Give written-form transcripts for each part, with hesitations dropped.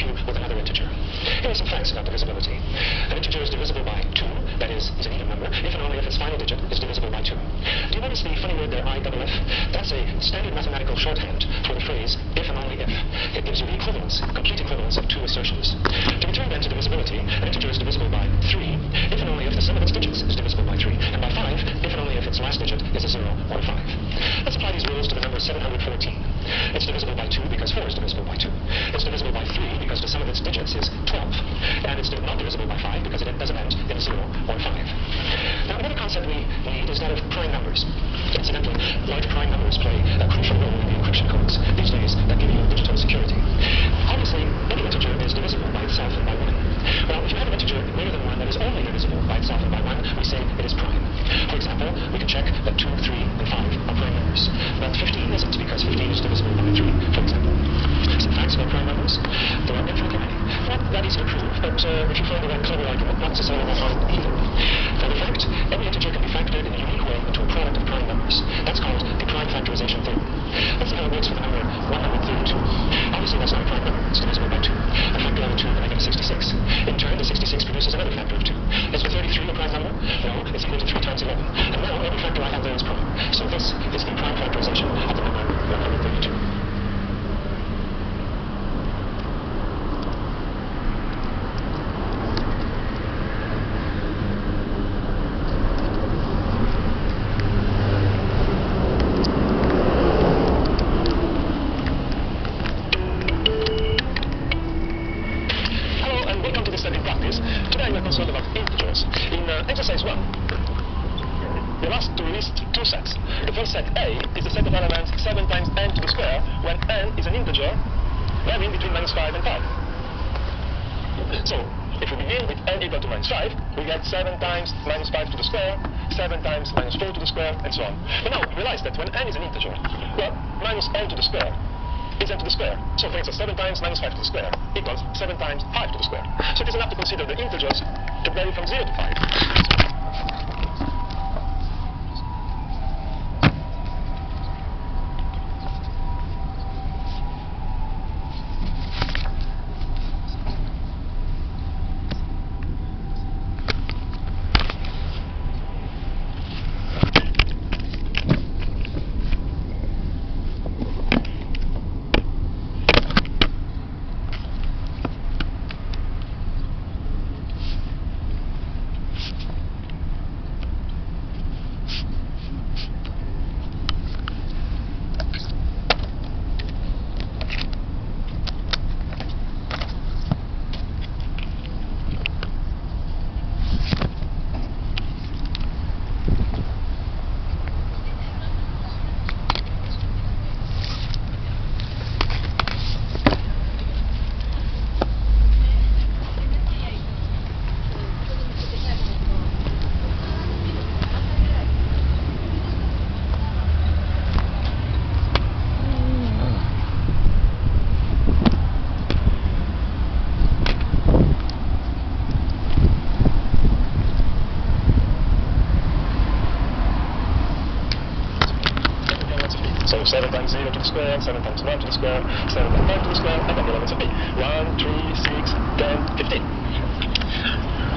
cube with another integer. Here are some facts about divisibility. An integer is divisible by 2, that is an even number, if and only if its final digit is divisible by 2. Do you notice the funny word there, IFF? That's a standard mathematical shorthand for the phrase if and only if. It gives you the equivalence, complete equivalence of two assertions. To return then to divisibility, an integer is divisible by 3, if and only if the sum of its digits is divisible by 3, and by 5, if and only if its last digit is a 0 or a 5. Let's apply these rules to the number 714. It's divisible by 2 because 4 is divisible by 2. It's divisible by 3 because the sum of its digits is 12. And it's not divisible by 5 because it doesn't end in a 0 or a 5. Now, another concept we need is that of prime numbers. Incidentally, large prime numbers play a crucial role in the encryption codes these days that give you digital security. Obviously, any integer is divisible by itself and by 1. Well, if you have an integer greater than 1 that is only divisible by itself and by 1, we say it is prime. For example, we can check that 2, 3, and 5 are prime numbers. But 15 isn't because 15 is divisible by 3, for example. Some facts about prime numbers. There are infinitely many. Not that easy to prove, but if you find the right clever argument, not necessarily that hard either. For the fact, every integer can be factored in a unique way into a product of prime numbers. That's called the prime factorization theorem. Let's see how it works for the number 132. Obviously, that's not a prime number. It's divisible by 2. A factor of 2 to the negative 66. In turn, the 66 produces another factor of 2. Is the 33 a prime number? No, it's equal to 3 times 11. And now every factor I have there is prime. So this is the prime factorization of the number 132. Today we are concerned about integers. In exercise 1, we're asked to list two sets. The first set A is the set of elements 7 times n to the square, when n is an integer varying between -5 and 5. So, if we begin with n equal to -5, we get 7 times -5 to the square, 7 times -4 to the square, and so on. But now, realize that when n is an integer, well, -n to the square is n to the square. So, for instance, 7 times -5 to the square equals 7 times 5 to the square. So it is enough to consider the integers to vary from 0 to 5. So 7 times 0 to the square, 7 times 1 to the square, 7 times 5 to the square, and then the elements of B. 1, 3, 6, 10, 15.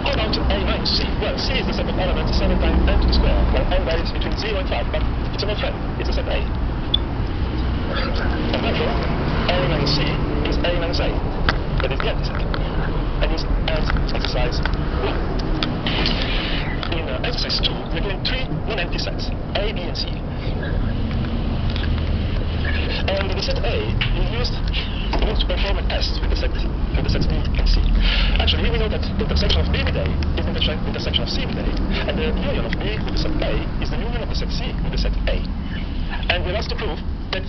How about A minus C? Well, C is the set of elements 7 times n to the square, where n varies between 0 and 5, but it's an old friend. It's a set A. And therefore, A minus C is A minus A. That is the empty set. And is as exercise 1. In exercise 2, we're given 3 non-empty sets, A, B, and C. And the set A is used to perform a test with the sets B and C. Actually, we know that the intersection of B with A is the intersection of C with A, and the union of B with the set A is the union of the set C with the set A. And we're asked to prove that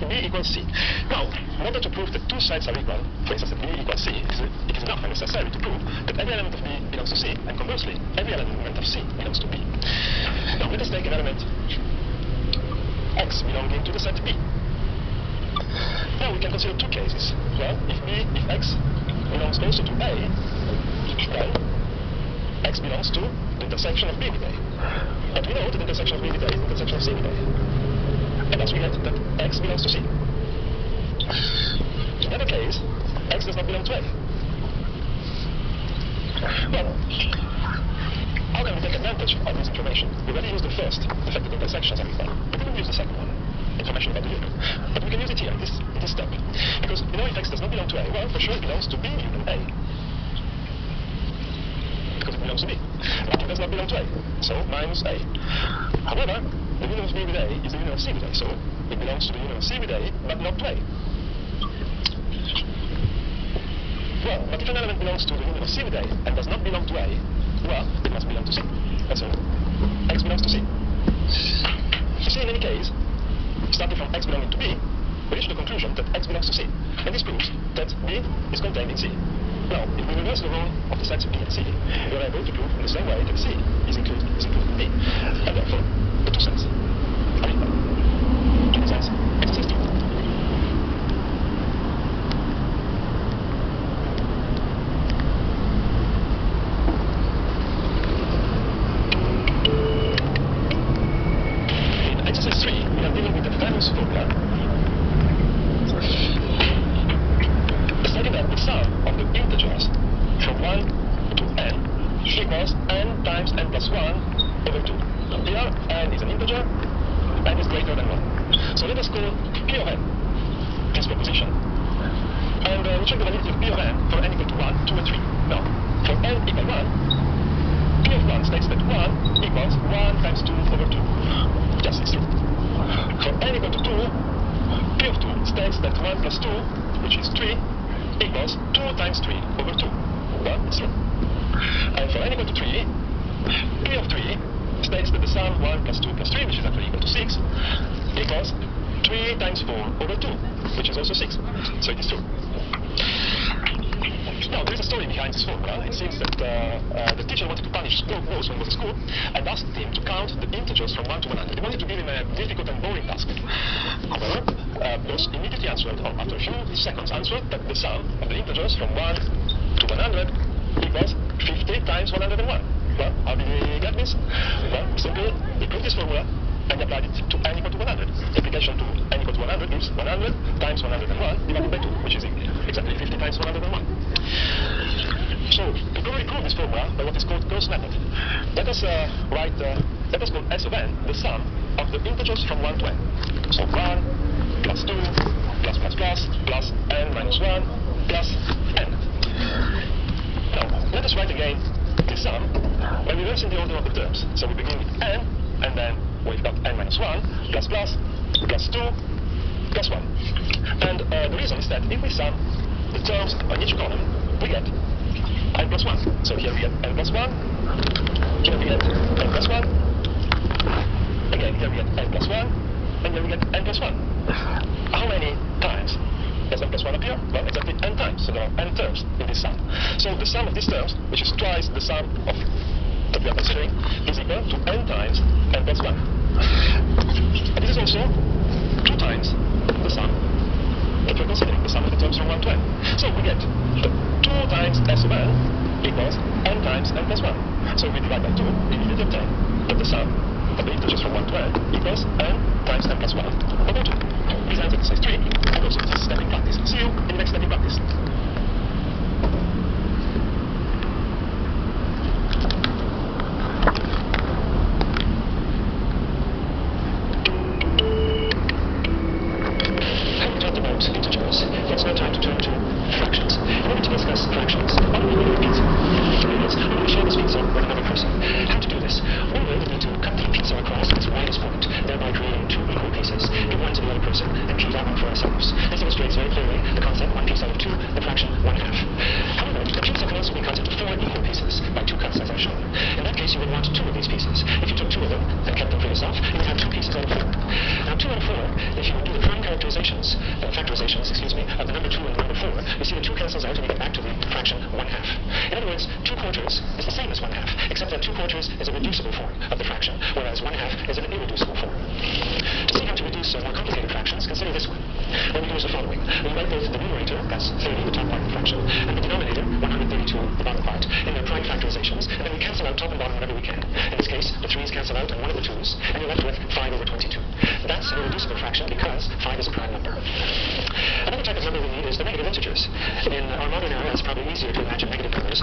B equals C. Now, in order to prove that two sets are equal, for instance, that B equals C, it is not necessary to prove that every element of B belongs to C, and conversely, every element of C belongs to B. Now, let us take an element X belonging to the set B. Now we can consider two cases. Well, if X belongs also to A, then X belongs to the intersection of B with A. But we know that the intersection of B with A is the intersection of C with A. And thus we get that X belongs to C. In the other case, X does not belong belong to A? Well, how can we take advantage of this information? We already used the first effective intersections and we found. We didn't use the second one, information about the union. But we can use it here, in this step. Because we know if X does not belong to A, well, for sure it belongs to B union A. Because it belongs to B. But it does not belong to A, so minus A. However, the union of B with A is the union of C with A, so it belongs to the union of C with A, but not to A. Well, but if an element belongs to the union of C with A and does not belong to A, well, it must belong to C. That's all. X belongs to C. You see, in any case, starting from X belonging to B, we reach the conclusion that X belongs to C. And this proves that B is contained in C. Now, if we reverse the role of the sets B and C, we are able to prove in the same way that C is included in B. And therefore, the two sets are equal. In a sense, exercise 2. Formula, stating that the sum of the integers from 1 to n equals n times n plus 1 over 2. Now here, n is an integer, n is greater than 1. So let us call P of n this proposition, and we check the validity of P of n for n equal to 1, 2, and 3. Now, for n equal 1, P of 1 states that 1 equals 1 times 2 over 2. Yes, it's true. For n equal to 2, P of 2 states that 1 plus 2, which is 3, equals 2 times 3 over 2. Well, it's true. And for n equal to 3, P of 3 states that the sum 1 plus 2 plus 3, which is actually equal to 6, equals 3 times 4 over 2, which is also 6. So it is true. Now, there is a story behind this formula. It seems that the teacher wanted to punish Gauss when he was at school and asked him to count the integers from 1 to 100. He wanted to give him a difficult and boring task. However, Gauss immediately answered, or after a few seconds answered, that the sum of the integers from 1 to 100 equals 50 times 101. Well, how did he get this? Well, simply, he proved this formula and applied it to n equal to 100. The application to n equal to 100 gives 100 times 101 divided by 2, which is exactly 50 times 101. So, we can already prove this formula by what is called Gauss method. Let us let us call S of n the sum of the integers from 1 to n. So 1 plus 2 plus n minus 1 plus n. Now, let us write again the sum by reversing the order of the terms. So we begin with n, and then we've got n minus 1 plus 2 plus 1. And the reason is that if we sum the terms on each column, we get n plus 1. So here we get n plus 1, here we get n plus 1, again here we get n plus 1, and here we get n plus 1. How many times does n plus 1 appear? Well, exactly n times, so there are n terms in this sum. So the sum of these terms, which is twice the sum of that we are considering, is equal to n times n plus 1. And this is also 2 times the sum that we're considering, the sum of the terms from 1 to n. So we get 2 times S of n equals n times n plus 1. So we divide by 2, we immediately obtain that the sum of the integers from 1 to n equals n times n plus 1 over 2. This ends exercise 3, and also this step in practice. See you in the next step in practice. It's now time to turn to fractions. In order to discuss fractions, why don't we go to pizza? I'm going to share this pizza with another person. How to do this? We will need to cut the pizza across its widest point, thereby creating 2 equal pieces. Give one to the other person and keep that one for ourselves. This illustrates very clearly the concept 1 piece out of 2, the fraction 1/2. However, the pizza can also be cut into 4 equal pieces by 2 cuts as I've shown. In that case, you would want 2 of these pieces. If you took 2 of them and kept them for yourself, you would have 2 pieces out of 4. Now, 2 out of 4, if you do the prime factorizations, of the number 2 and the number 4, you see the 2 cancels out and you get back to the fraction 1/2. In other words, 2 quarters is the same as 1/2, except that 2 quarters is a reducible form of the fraction, whereas 1/2 is an irreducible form. To see how to reduce more complicated fractions, consider this one. What we do is the following. We write both the numerator, that's 30, the top part of the fraction, and the denominator, 132, the bottom part, in their prime factorizations, and then we cancel out top and bottom whenever we can. In this case, the 3's cancel out and one of the 2's, and you're left with 5 over 22. That's an irreducible fraction because 5 is a prime number. Another other type of number we need is the negative integers. In our modern era, it's probably easier to imagine negative numbers.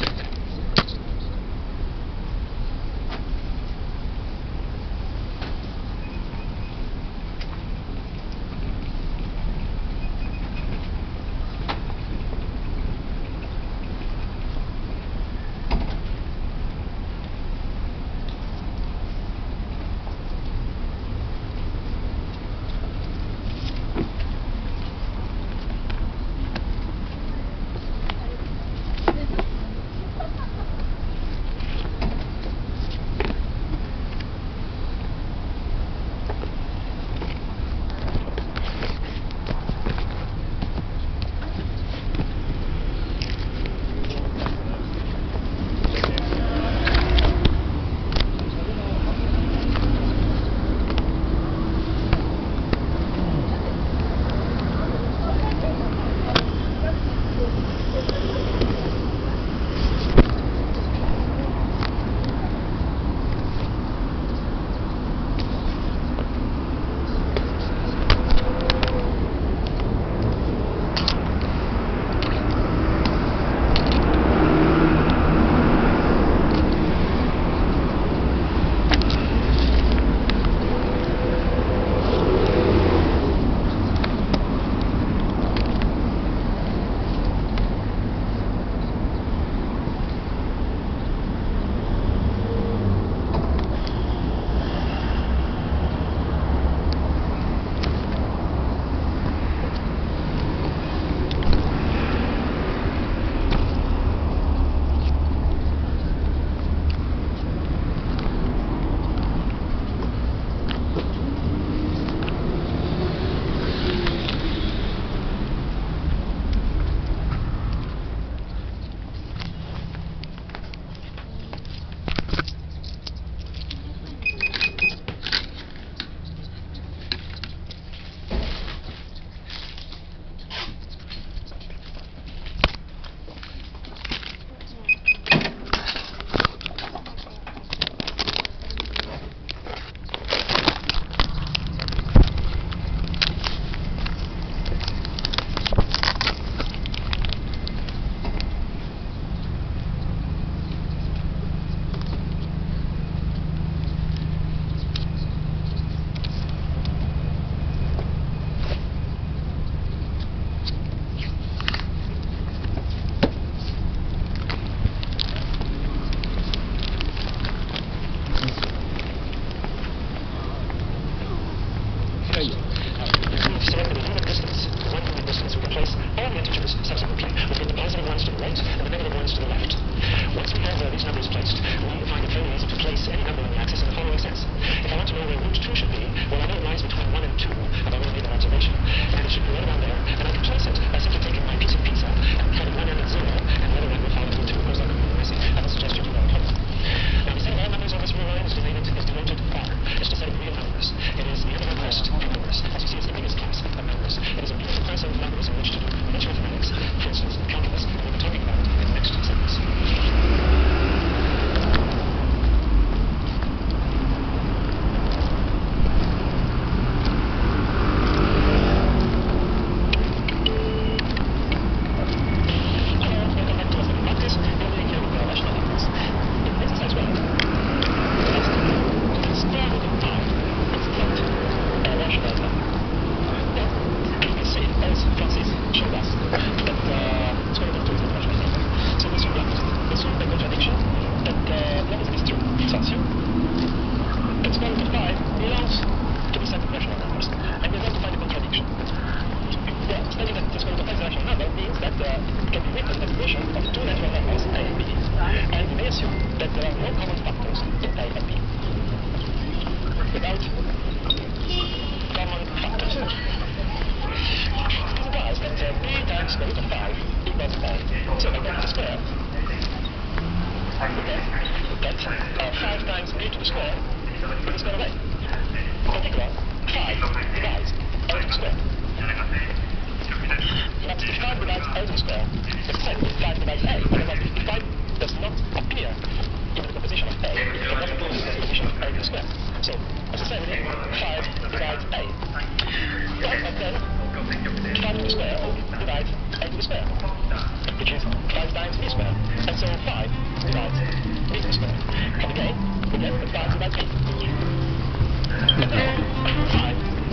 That's the 5 divides a to the square. The 5 divides a.